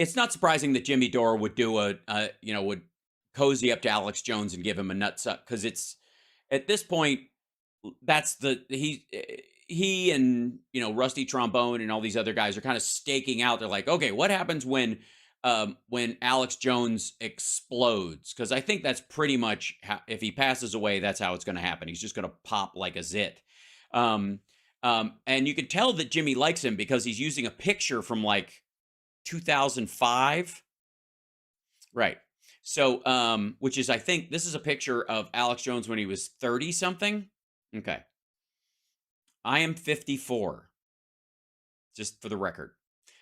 It's not surprising that Jimmy Dore would do would cozy up to Alex Jones and give him a nutsuck, because it's at this point that's he and Rusty Trombone and all these other guys are kind of staking out. They're like, okay, what happens when Alex Jones explodes? Because I think that's pretty much if he passes away, that's how it's going to happen. He's just going to pop like a zit. And you can tell that Jimmy likes him because he's using a picture from like 2005. Right. So, which is, I think this is a picture of Alex Jones when he was 30 something. Okay. I am 54. Just for the record.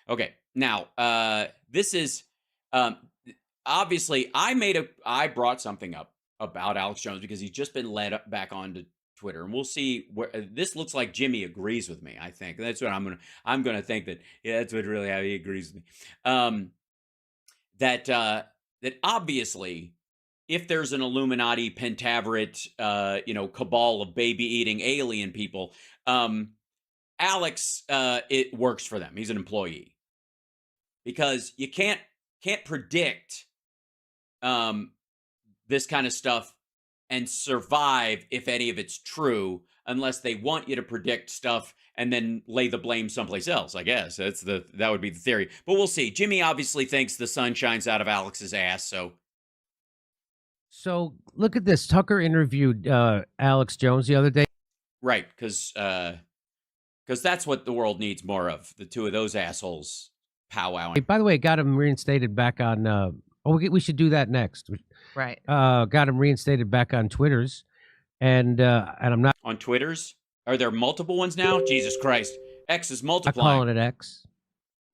Okay. Now, this is, obviously I brought something up about Alex Jones because he's just been led back onto Twitter, and we'll see where this looks like. Jimmy agrees with me. I think that's what I'm gonna think that. Yeah, that's what really how he agrees with me. That obviously, if there's an Illuminati pentaveret, cabal of baby-eating alien people, Alex, it works for them. He's an employee, because you can't predict this kind of stuff and survive if any of it's true, unless they want you to predict stuff and then lay the blame someplace else. I guess that would be the theory, but we'll see. Jimmy obviously thinks the sun shines out of Alex's ass. So look at this. Tucker interviewed Alex Jones the other day. Right, because that's what the world needs more of. The two of those assholes powwowing. Hey, by the way, got him reinstated back on. We should do that next. Right. Got him reinstated back on Twitters, and I'm not on Twitters. Are there multiple ones now? Jesus Christ, X is multiplying. I'm calling it X.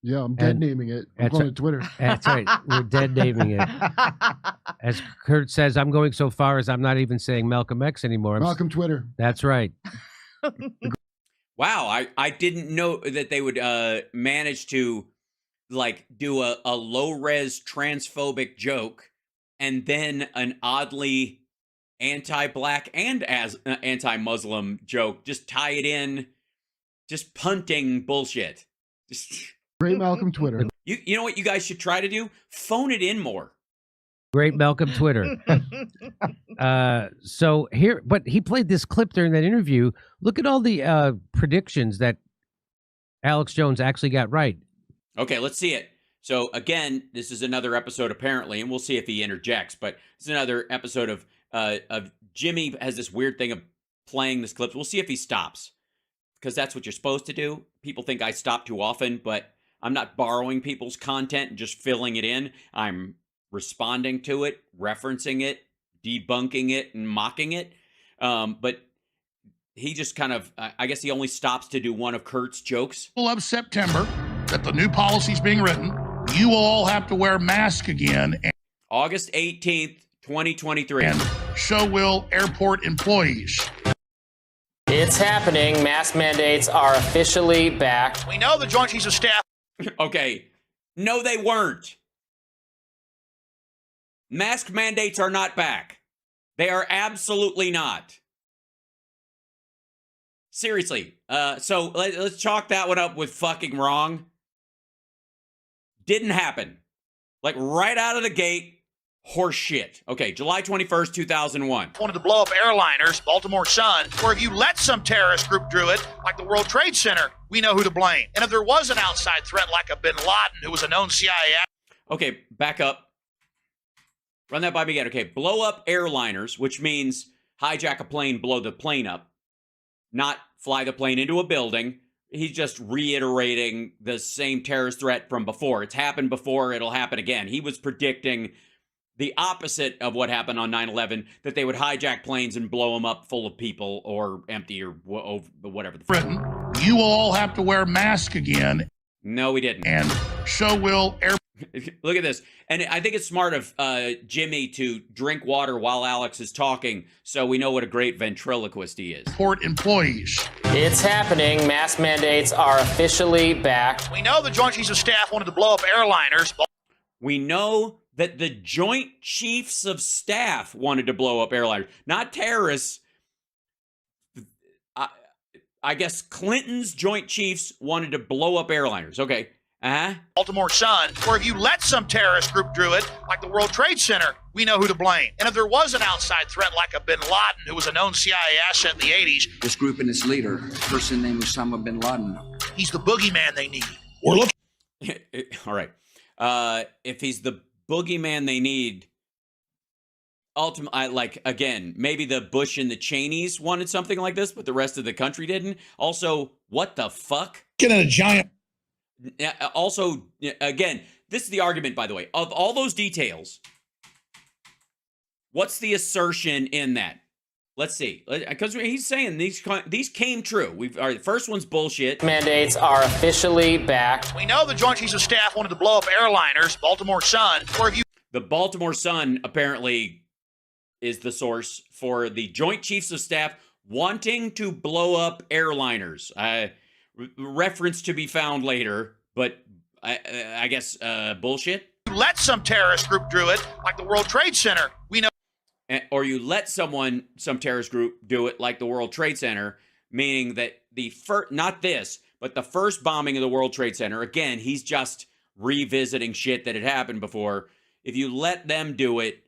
Yeah, I'm dead naming it. I'm calling it Twitter. That's right. We're dead naming it. As Kurt says, I'm going so far as I'm not even saying Malcolm X anymore. Malcolm Twitter. That's right. Wow, I didn't know that they would manage to do a low-res transphobic joke and then an oddly anti-black and as anti-Muslim joke. Just tie it in, just punting bullshit. Great Malcolm Twitter. You know what you guys should try to do? Phone it in more. Great Malcolm Twitter. So here, but he played this clip during that interview. Look at all the predictions that Alex Jones actually got right. Okay, let's see it. So again, this is another episode apparently, and we'll see if he interjects, but it's another episode of Jimmy has this weird thing of playing this clip. We'll see if he stops, because that's what you're supposed to do. People think I stop too often, but I'm not borrowing people's content and just filling it in. I'm responding to it, referencing it, debunking it, and mocking it. But he just kind of, I guess he only stops to do one of Kurt's jokes. Of September, that the new policy's being written, you will all have to wear masks again. August 18th, 2023. And so will airport employees. It's happening. Mask mandates are officially back. We know the Joint Chiefs of Staff. Okay. No, they weren't. Mask mandates are not back. They are absolutely not. Seriously. So let's chalk that one up with fucking wrong. Didn't happen. Like right out of the gate, horse shit. Okay, July 21st, 2001. Wanted to blow up airliners, Baltimore Sun, or if you let some terrorist group do it, like the World Trade Center, we know who to blame. And if there was an outside threat like a bin Laden, who was a known CIA... Okay, back up. Run that by me again. Okay, blow up airliners, which means hijack a plane, blow the plane up, not fly the plane into a building. He's just reiterating the same terrorist threat from before. It's happened before. It'll happen again. He was predicting the opposite of what happened on 9/11, that they would hijack planes and blow them up full of people or empty or whatever. Britain, you will all have to wear masks again. No, we didn't. And so will air... Look at this. And I think it's smart of Jimmy to drink water while Alex is talking, so we know what a great ventriloquist he is. Airport employees. It's happening. Mask mandates are officially back. We know the Joint Chiefs of Staff wanted to blow up airliners. We know that the Joint Chiefs of Staff wanted to blow up airliners, not terrorists. I guess Clinton's Joint Chiefs wanted to blow up airliners. Okay. Baltimore Sun, or if you let some terrorist group do it, like the World Trade Center, we know who to blame. And if there was an outside threat like a bin Laden, who was a known CIA asset in the 80s, this group and its leader, a person named Osama bin Laden, he's the boogeyman they need. We're looking. All right. If he's the boogeyman they need, ultimately, like, again, maybe the Bush and the Cheneys wanted something like this, but the rest of the country didn't. Also, what the fuck? Getting a giant. Also, again, this is the argument, by the way, of all those details. What's the assertion in that? Let's see, because he's saying these came true. All right, the first one's bullshit. Mandates are officially back. We know the Joint Chiefs of Staff wanted to blow up airliners, Baltimore Sun, or if you... The Baltimore Sun apparently is the source for the Joint Chiefs of Staff wanting to blow up airliners. Reference to be found later, but I guess bullshit. Let some terrorist group do it, like the World Trade Center. We know. Or you let some terrorist group do it, like the World Trade Center, meaning that the first, not this, but the first bombing of the World Trade Center. Again, he's just revisiting shit that had happened before. If you let them do it,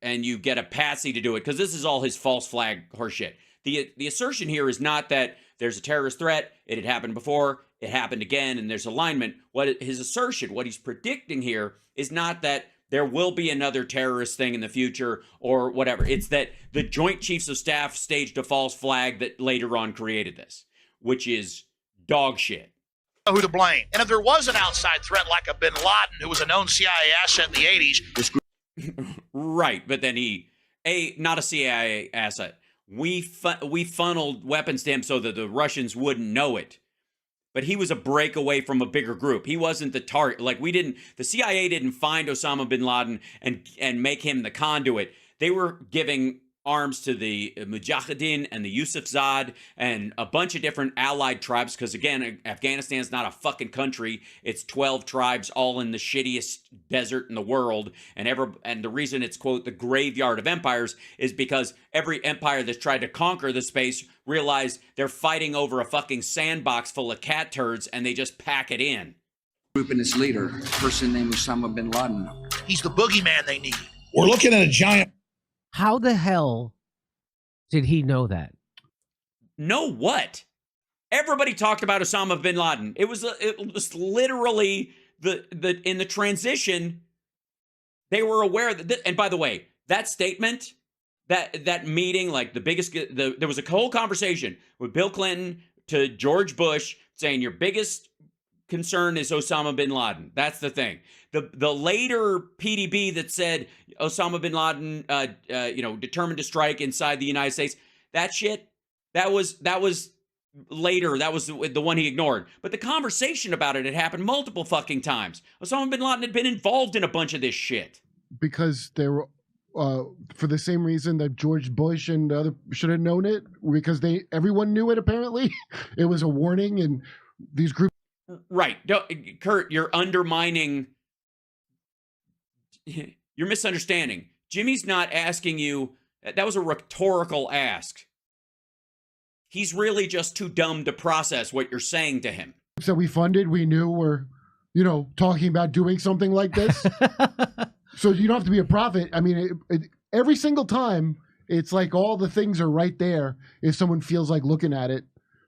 and you get a patsy to do it, because this is all his false flag horseshit. The assertion here is not that there's a terrorist threat, it had happened before, it happened again, and there's alignment. His assertion, what he's predicting here, is not that there will be another terrorist thing in the future or whatever. It's that the Joint Chiefs of Staff staged a false flag that later on created this, which is dog shit. Who to blame. And if there was an outside threat like a bin Laden, who was a known CIA asset in the 80s, right, but then not a CIA asset. We funneled weapons to him so that the Russians wouldn't know it. But he was a break away from a bigger group. He wasn't the target. Like, the CIA didn't find Osama bin Laden and make him the conduit. They were giving arms to the Mujahideen and the Yusufzad and a bunch of different allied tribes, because again, Afghanistan's not a fucking country. It's 12 tribes all in the shittiest desert in the world, and the reason it's, quote, the graveyard of empires is because every empire that's tried to conquer the space realized they're fighting over a fucking sandbox full of cat turds, and they just pack it in. Group and its leader, a person named Osama bin Laden. He's the boogeyman they need. We're looking at a giant. How the hell did he know that? Know what? Everybody talked about Osama bin Laden. It was literally in the transition. They were aware that. And by the way, that statement, that meeting, like there was a whole conversation with Bill Clinton to George Bush saying your biggest concern is Osama bin Laden. That's the thing. The later PDB that said Osama bin Laden, determined to strike inside the United States. That shit, that was later. That was the one he ignored. But the conversation about it had happened multiple fucking times. Osama bin Laden had been involved in a bunch of this shit. Because they were, for the same reason that George Bush and the other should have known it, because everyone knew it apparently. It was a warning, and these groups. Right. Kurt, you're undermining. You're misunderstanding. Jimmy's not asking you. That was a rhetorical ask. He's really just too dumb to process what you're saying to him. That we funded, we knew were, talking about doing something like this. So you don't have to be a prophet. I mean, every single time, it's like all the things are right there if someone feels like looking at it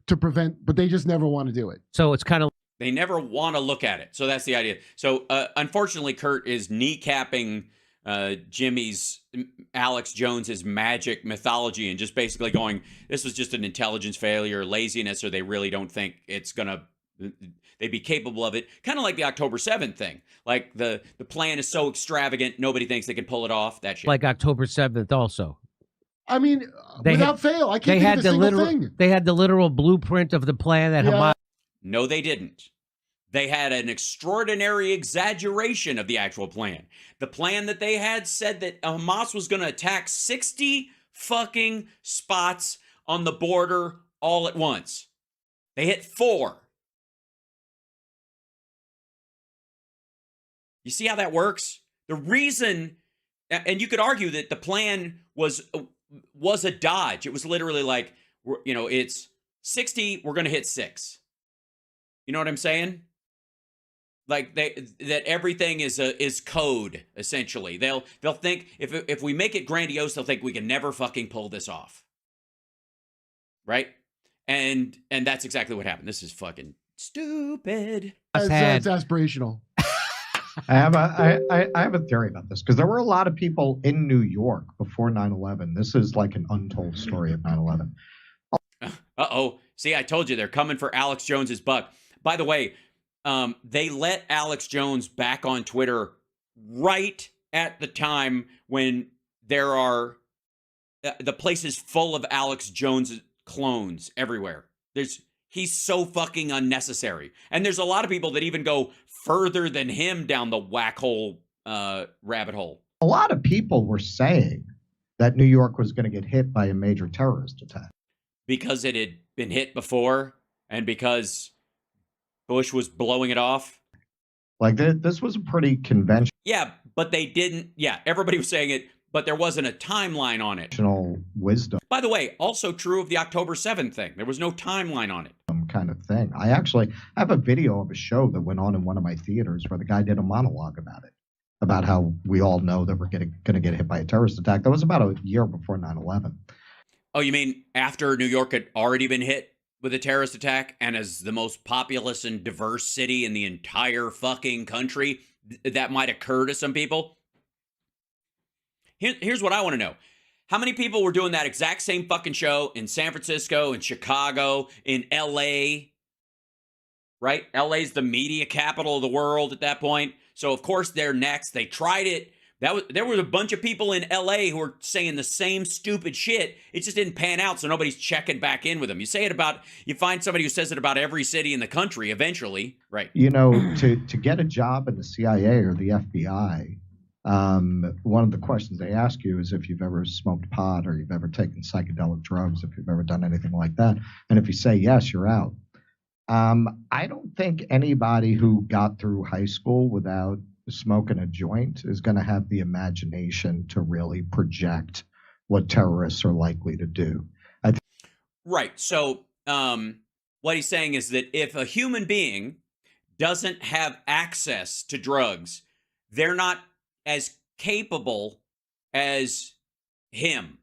to prevent, but they just never want to do it. So it's kind of. They never want to look at it. So that's the idea. So unfortunately, Kurt is kneecapping Jimmy's, Alex Jones's magic mythology and just basically going, this was just an intelligence failure, laziness, or they really don't think it's going to, they'd be capable of it. Kind of like the October 7th thing. Like the plan is so extravagant, nobody thinks they can pull it off. That shit. Like October 7th also. I mean, without fail, I can't think of a single thing. They had the literal blueprint of the plan that Hamas. No, they didn't. They had an extraordinary exaggeration of the actual plan. The plan that they had said that Hamas was going to attack 60 fucking spots on the border all at once. They hit 4. You see how that works? The reason, and you could argue that the plan was a dodge. It was literally like, it's 60, we're going to hit 6. You know what I'm saying? Like that everything is code, essentially. They'll think if we make it grandiose, they'll think we can never fucking pull this off. Right? And that's exactly what happened. This is fucking stupid. That's aspirational. I have a theory about this because there were a lot of people in New York before 9/11. This is like an untold story of 9/11. Uh-oh. See, I told you they're coming for Alex Jones's buck. By the way, they let Alex Jones back on Twitter right at the time when there are the place is full of Alex Jones clones everywhere. He's so fucking unnecessary. And there's a lot of people that even go further than him down the whack hole rabbit hole. A lot of people were saying that New York was going to get hit by a major terrorist attack. Because it had been hit before and because Bush was blowing it off. Like this was a pretty conventional. Yeah, but they didn't. Yeah, everybody was saying it, but there wasn't a timeline on it. Wisdom. By the way, also true of the October 7th thing. There was no timeline on it. Kind of thing. I have a video of a show that went on in one of my theaters where the guy did a monologue about it, about how we all know that we're going to get hit by a terrorist attack. That was about a year before 9/11. Oh, you mean after New York had already been hit with a terrorist attack and as the most populous and diverse city in the entire fucking country, that might occur to some people? Here's what I want to know. How many people were doing that exact same fucking show in San Francisco, in Chicago, in LA? Right? LA's the media capital of the world at that point. So, of course, they're next. They tried it. There was a bunch of people in LA who were saying the same stupid shit. It just didn't pan out, so nobody's checking back in with them. You find somebody who says it about every city in the country eventually, right? You know, to get a job in the CIA or the FBI, one of the questions they ask you is if you've ever smoked pot or you've ever taken psychedelic drugs, if you've ever done anything like that. And if you say yes, you're out. I don't think anybody who got through high school without smoking a joint is going to have the imagination to really project what terrorists are likely to do. Right. So what he's saying is that if a human being doesn't have access to drugs, they're not as capable as him.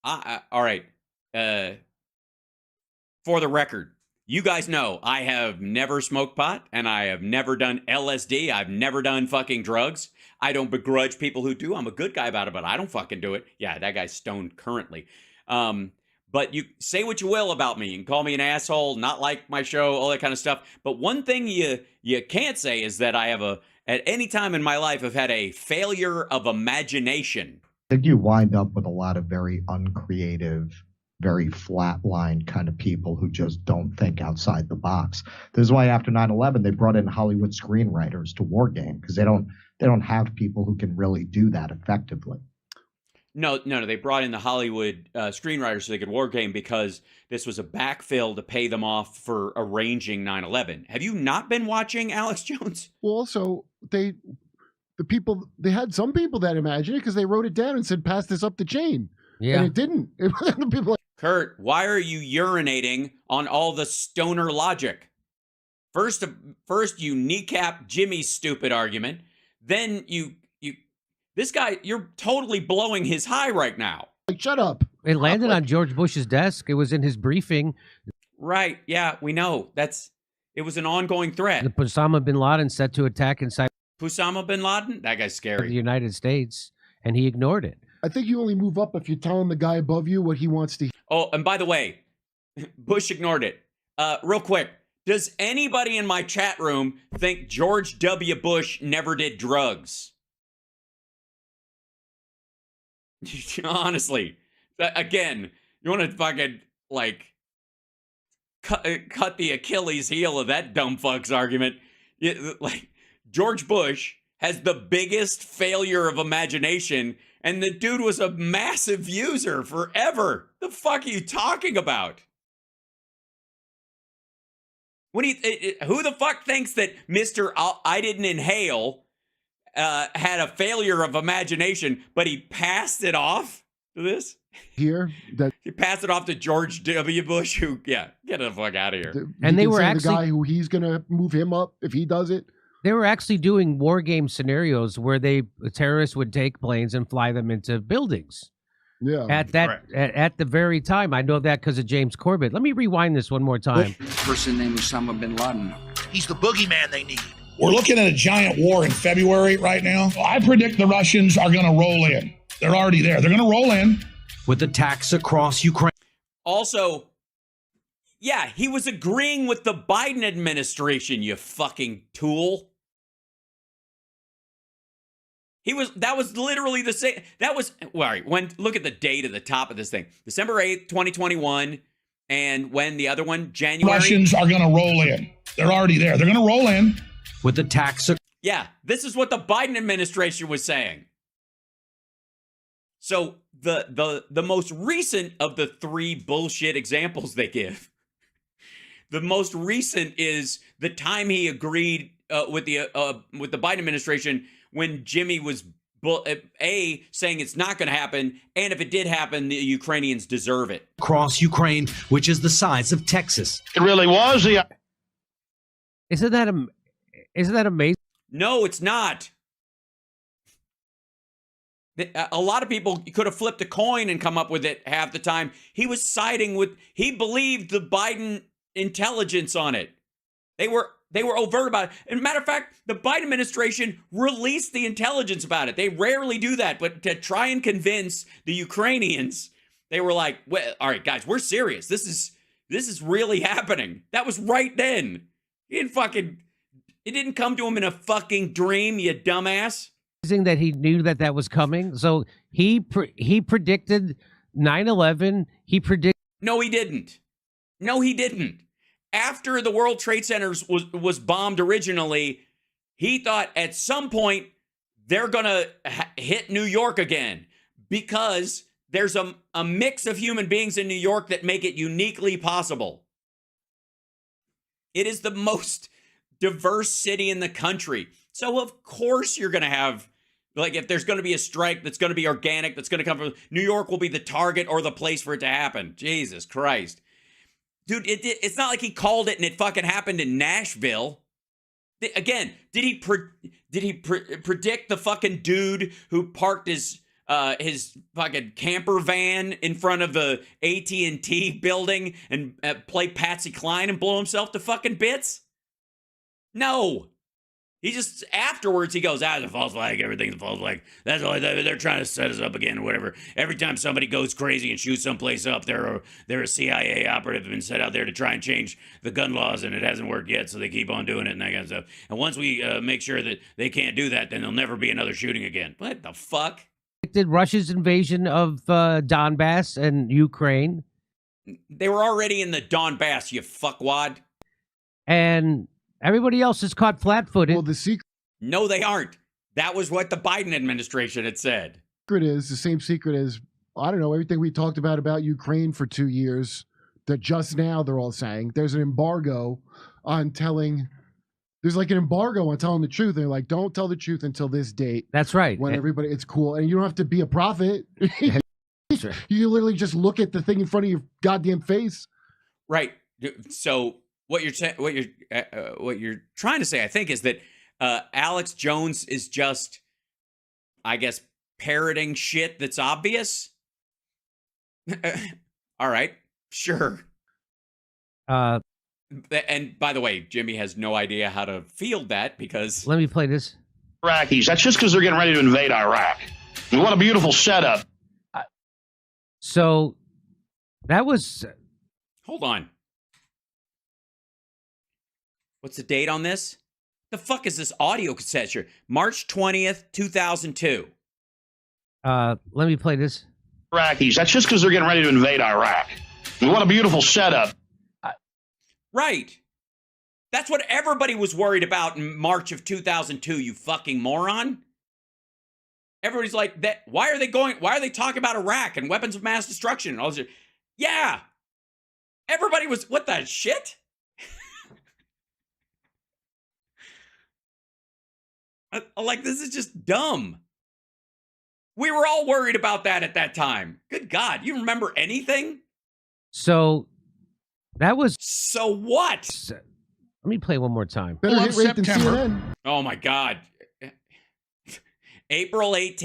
All right. For the record, you guys know I have never smoked pot and I have never done LSD. I've never done fucking drugs. I don't begrudge people who do. I'm a good guy about it, but I don't fucking do it. Yeah, that guy's stoned currently. But you say what you will about me. You can call me an asshole, not like my show, all that kind of stuff. But one thing you can't say is that I have at any time in my life, I've had a failure of imagination. I think you wind up with a lot of very uncreative, very flatline kind of people who just don't think outside the box. This is why after 9/11, they brought in Hollywood screenwriters to War Game, because they don't have people who can really do that effectively. No. They brought in the Hollywood screenwriters so they could war game because this was a backfill to pay them off for arranging 9/11. Have you not been watching Alex Jones? Well, also they had some people that imagined it because they wrote it down and said, "Pass this up the chain." Yeah, and it didn't. The people like, Kurt, why are you urinating on all the stoner logic? First you kneecap Jimmy's stupid argument, then this guy, you're totally blowing his high right now. like, shut up. it landed on George Bush's desk. It was in his briefing. Right? Yeah, we know. It was an ongoing threat. The Osama bin Laden set to attack inside Osama bin Laden? That guy's the scary. United States, and he ignored it. I think you only move up if you're telling the guy above you what he wants to hear. Oh, and by the way, Bush ignored it. Real quick, does anybody in my chat room think George W. Bush never did drugs? Honestly, again, you want to fucking like cut the Achilles heel of that dumb fuck's argument. Like George Bush has the biggest failure of imagination, and the dude was a massive user forever. The fuck are you talking about? Who the fuck thinks that Mr. I didn't inhale had a failure of imagination, but he passed it off? to this? here that You pass it off to George W. Bush, who, get the fuck out of here. And they were the actually- guy who he's gonna move him up if he does it. They were actually doing war game scenarios where terrorists would take planes and fly them into buildings. Yeah. At the very time, I know that because of James Corbett. Let me rewind this one more time. Person named Osama bin Laden. He's the boogeyman they need. We're looking at a giant war in February right now. I predict the Russians are going to roll in. They're already there. They're going to roll in. With attacks across Ukraine. Also, yeah, he was agreeing with the Biden administration, you fucking tool. That was literally the same. That was, all right, look at the date at the top of this thing. December 8th, 2021. And when the other one, January. Russians are going to roll in. They're already there. They're going to roll in. With attacks. Yeah, this is what the Biden administration was saying. So the most recent of the three bullshit examples they give, the most recent is the time he agreed with the Biden administration when Jimmy was saying it's not going to happen, and if it did happen, the Ukrainians deserve it. Across Ukraine, which is the size of Texas. It really was. Isn't that amazing? No, it's not. A lot of people could have flipped a coin and come up with it half the time. He was siding with, he believed the Biden intelligence on it. They were overt about it. As a matter of fact, the Biden administration released the intelligence about it. They rarely do that, but to try and convince the Ukrainians, they were like, well, all right, guys, we're serious. This is really happening. That was right then. It didn't come to him in a fucking dream, you dumbass. That he knew that was coming. So he predicted 9/11. He predicted. No, he didn't. No, he didn't. After the World Trade Centers was bombed originally, he thought at some point they're going to hit New York again because there's a mix of human beings in New York that make it uniquely possible. It is the most diverse city in the country. So of course you're going to have, like, if there's going to be a strike that's going to be organic, that's going to come from New York, will be the target or the place for it to happen. Jesus Christ. Dude, it's not like he called it and it fucking happened in Nashville. Again, did he predict the fucking dude who parked his fucking camper van in front of the AT&T building and play Patsy Cline and blow himself to fucking bits? No. He just, afterwards, he goes, it's a false flag, everything's a false flag. That's all, they're trying to set us up again, or whatever. Every time somebody goes crazy and shoots someplace up, they're a CIA operative been set out there to try and change the gun laws, and it hasn't worked yet, so they keep on doing it and that kind of stuff. And once we make sure that they can't do that, then there'll never be another shooting again. What the fuck? Predicted Russia's invasion of Donbass and Ukraine. They were already in the Donbass, you fuckwad. And everybody else is caught flat-footed. Well, the secret No, they aren't. That was what the Biden administration had said. is the same secret as, I don't know, everything we talked about Ukraine for 2 years, that just now they're all saying there's an embargo on telling, there's like an embargo on telling the truth. They're like, don't tell the truth until this date. That's right. When everybody, it's cool. And you don't have to be a prophet. You literally just look at the thing in front of your goddamn face. Right. So what you're trying to say, I think, is that Alex Jones is just, I guess, parroting shit that's obvious. All right, sure. And by the way, Jimmy has no idea how to field that because. Let me play this. Iraqis. That's just because they're getting ready to invade Iraq. And what a beautiful setup. So that was. Hold on. What's the date on this? The fuck is this audio cassette here? March 20th, 2002. Let me play this. Iraqis. That's just because they're getting ready to invade Iraq. And what a beautiful setup. Right. That's what everybody was worried about in March of 2002, you fucking moron. Everybody's like, that. Why are they talking about Iraq and weapons of mass destruction and all this? Yeah. Everybody was, what the shit? Like, this is just dumb. We were all worried about that at that time. Good God, you remember anything? So that was. So what? Let me play one more time. Better Well, hit rate than September. CNN. Oh my God. August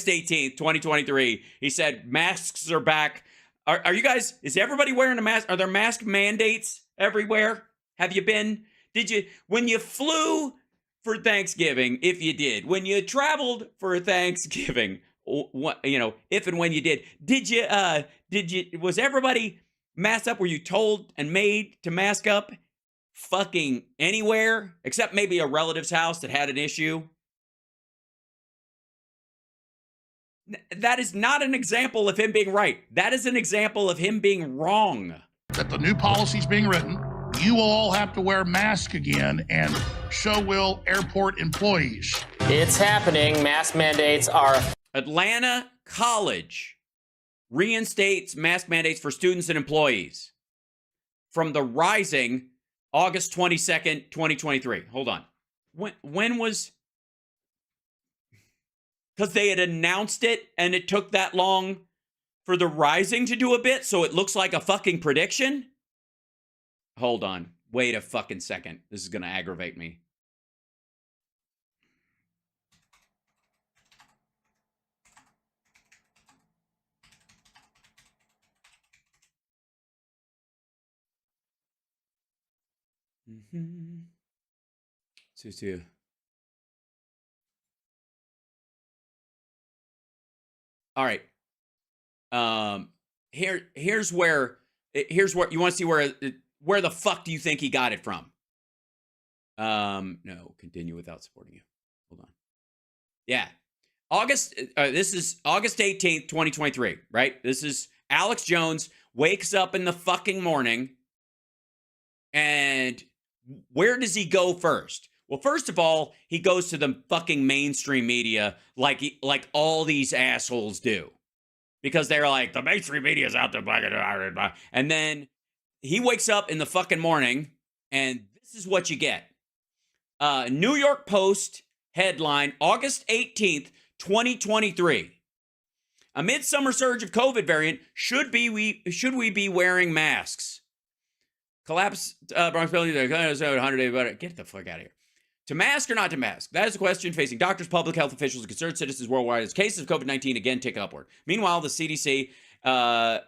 18th, 2023. He said masks are back. Are you guys, is everybody wearing a mask? Are there mask mandates everywhere? Have you been? Did you, when you flew for Thanksgiving, if you did, when you traveled for Thanksgiving, if and when you did you, was everybody masked up? Were you told and made to mask up fucking anywhere except maybe a relative's house that had an issue? That is not an example of him being right. That is an example of him being wrong. That the new policy's being written, you will all have to wear masks again, and so will airport employees. It's happening. Mask mandates are. Atlanta College reinstates mask mandates for students and employees from the rising August 22nd, 2023. Hold on. When was... Because they had announced it and it took that long for the rising to do a bit, so it looks like a fucking prediction? Hold on. Wait a fucking second. This is going to aggravate me. Two. All right. Here's what you want to see where the fuck do you think he got it from? No, continue without supporting you. Hold on. Yeah. This is August 18th, 2023, right? This is Alex Jones wakes up in the fucking morning, and where does he go first? Well, first of all, he goes to the fucking mainstream media like all these assholes do. Because they're like, the mainstream media is out there. And then he wakes up in the fucking morning, and this is what you get. New York Post headline, August 18th, 2023. A midsummer surge of COVID variant, should we be wearing masks? Collapse bronchability, 100-day, get the fuck out of here. To mask or not to mask? That is a question facing doctors, public health officials, and concerned citizens worldwide as cases of COVID-19 again tick upward. Meanwhile, the CDC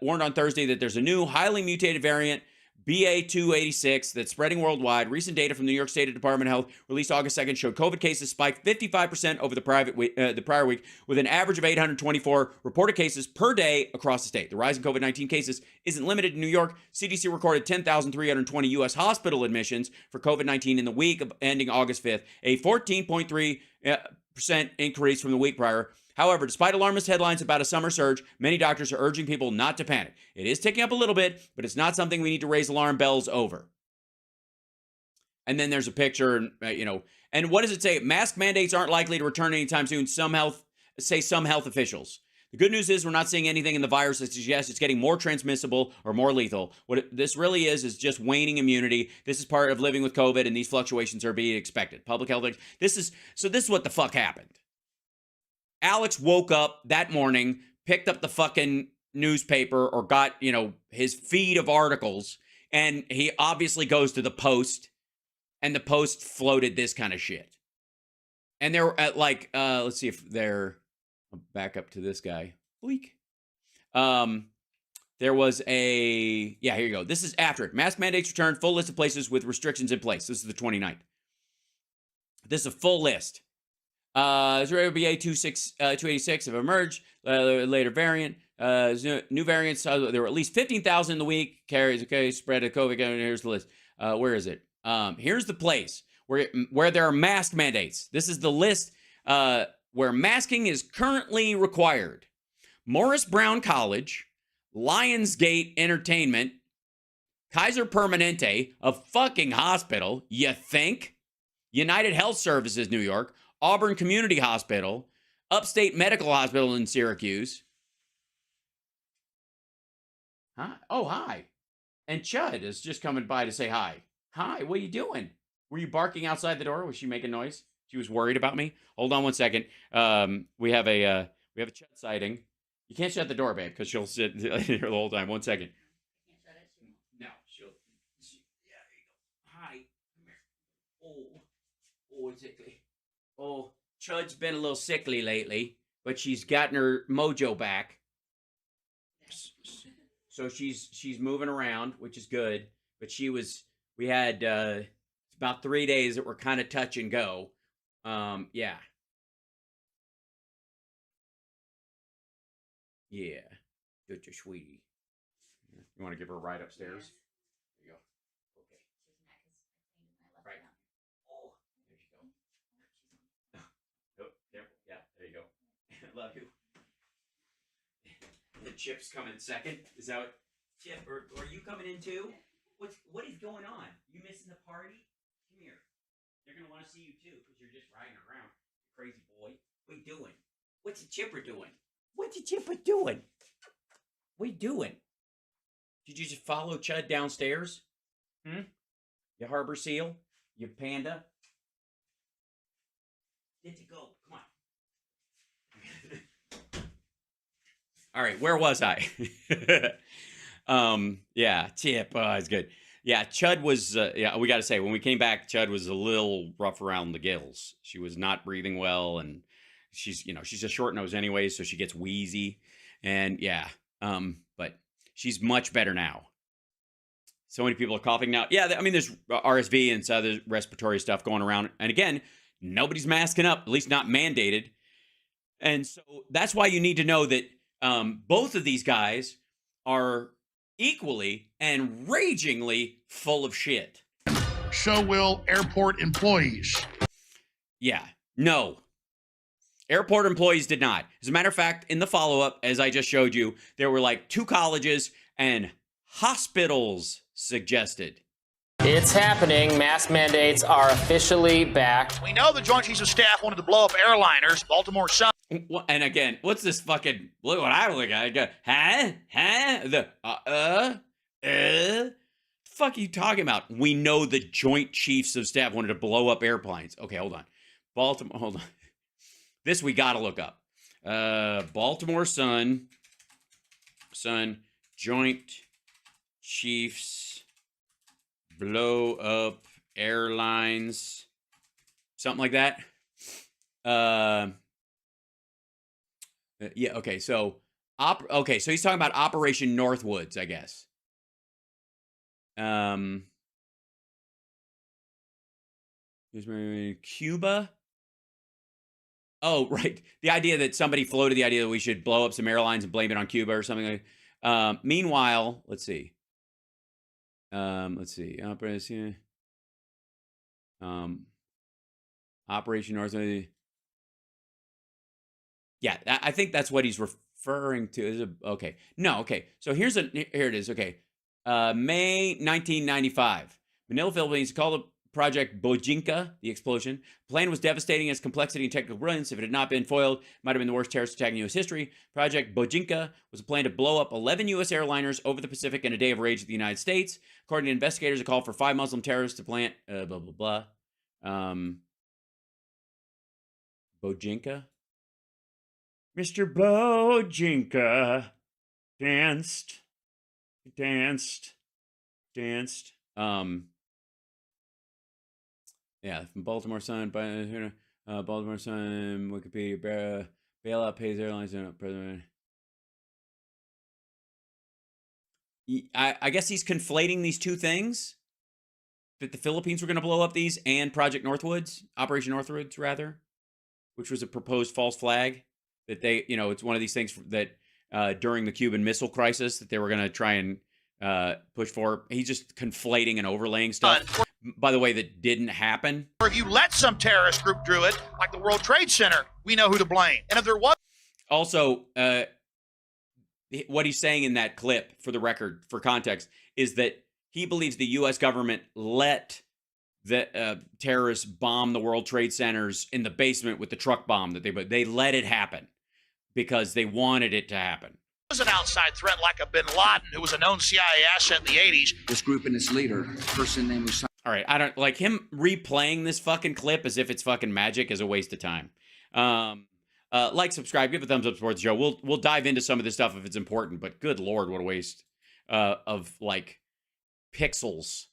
warned on Thursday that there's a new, highly mutated variant, BA286, that's spreading worldwide. Recent data from the New York State Department of Health released August 2nd showed COVID cases spiked 55% over the prior week, with an average of 824 reported cases per day across the state. The rise in COVID-19 cases isn't limited to New York. CDC recorded 10,320 U.S. hospital admissions for COVID-19 in the week of ending August 5th, a 14.3% increase from the week prior. However, despite alarmist headlines about a summer surge, many doctors are urging people not to panic. It is ticking up a little bit, but it's not something we need to raise alarm bells over. And then there's a picture, and what does it say? Mask mandates aren't likely to return anytime soon, some health officials. The good news is we're not seeing anything in the virus that suggests it's getting more transmissible or more lethal. This really is just waning immunity. This is part of living with COVID, and these fluctuations are being expected. Public health, this is what the fuck happened. Alex woke up that morning, picked up the fucking newspaper or got, his feed of articles, and he obviously goes to the Post, and the Post floated this kind of shit. And they're at let's see if they're back up to this guy. Bleak. There was here you go. This is after it. Mask mandates return, full list of places with restrictions in place. This is the 29th. This is a full list. BA286 have emerged, later variant, new variants, there were at least 15,000 in the week, carries, spread of COVID, here's the list. Where is it? Here's the place where there are mask mandates. This is the list where masking is currently required. Morris Brown College, Lionsgate Entertainment, Kaiser Permanente, a fucking hospital, you think? United Health Services, New York, Auburn Community Hospital, Upstate Medical Hospital in Syracuse. Hi. Oh, hi. And Chud is just coming by to say hi. Hi, what are you doing? Were you barking outside the door? Was she making noise? She was worried about me. Hold on one second. We have a Chud sighting. You can't shut the door, babe, because she'll sit here the whole time. 1 second. No, she'll. Yeah, there you go. Hi, come here. Oh, sickly. Oh, Chud's been a little sickly lately, but she's gotten her mojo back. So she's moving around, which is good. But we had about 3 days that were kind of touch and go. Yeah. Yeah. Good, your sweetie. You want to give her a ride upstairs? There you go. Okay. Right. Oh, there you go. Oh, there. Yeah, there you go. Love you. The Chip's coming second. Is that what? Chip, or are you coming in too? What is going on? You missing the party? Come here. They're gonna want to see you too, because you're just riding around. Crazy boy. What you doing? What's the Chipper doing? What's the Chipper doing? What you doing? Did you just follow Chud downstairs? You harbor seal? You panda? Did you go? Come on. All right, where was I? Yeah, Chip, it's good. Yeah, Chud was, yeah, we got to say, when we came back, Chud was a little rough around the gills. She was not breathing well, and she's a short nose anyway, so she gets wheezy. And yeah, but she's much better now. So many people are coughing now. Yeah, I mean, there's RSV and some other respiratory stuff going around. And again, nobody's masking up, at least not mandated. And so that's why you need to know that both of these guys are equally and ragingly full of shit. So will airport employees. Yeah, no. Airport employees did not. As a matter of fact, in the follow-up, as I just showed you, there were like 2 colleges and hospitals suggested. It's happening. Mask mandates are officially back. We know the Joint Chiefs of Staff wanted to blow up airliners. Baltimore Sun. And again, what's this fucking, look what I look at. I go, the fuck are you talking about? We know the Joint Chiefs of Staff wanted to blow up airplanes. Okay, hold on. Baltimore, hold on. This we gotta look up. Baltimore Sun, Joint Chiefs blow up airlines, something like that. Yeah, okay, so so he's talking about Operation Northwoods, I guess. Cuba. Oh, right. The idea that somebody floated the idea that we should blow up some airlines and blame it on Cuba or something like that. Meanwhile, let's see. Operation Northwoods. Yeah, I think that's what he's referring to. Okay. No, okay. So here it is. Okay. May 1995. Manila, Philippines, called the Project Bojinka, the explosion. The plan was devastating in its complexity and technical brilliance. If it had not been foiled, it might have been the worst terrorist attack in U.S. history. Project Bojinka was a plan to blow up 11 U.S. airliners over the Pacific in a day of rage at the United States. According to investigators, it called for 5 Muslim terrorists to plant, Bojinka? Mr. Bojinka danced. Yeah, from Baltimore Sun, Baltimore Sun, Wikipedia, bailout pays airlines and president. I guess he's conflating these two things, that the Philippines were going to blow up these and Project Northwoods, Operation Northwoods, rather, which was a proposed false flag that they, it's one of these things that during the Cuban Missile Crisis that they were going to try and push for. He's just conflating and overlaying stuff, by the way, that didn't happen. Or if you let some terrorist group do it, like the World Trade Center, we know who to blame. And if there was... Also, what he's saying in that clip, for the record, for context, is that he believes the U.S. government let the terrorists bomb the World Trade Centers in the basement with the truck bomb that they let it happen because they wanted it to happen. Was an outside threat like a bin Laden, who was a known CIA asset in the 80s. This group and its leader, a person named Osama. all right, I don't like him replaying this fucking clip as if it's fucking magic is a waste of time. Like, subscribe, give a thumbs up, support the show. We'll dive into some of this stuff if it's important, but good lord, what a waste of like pixels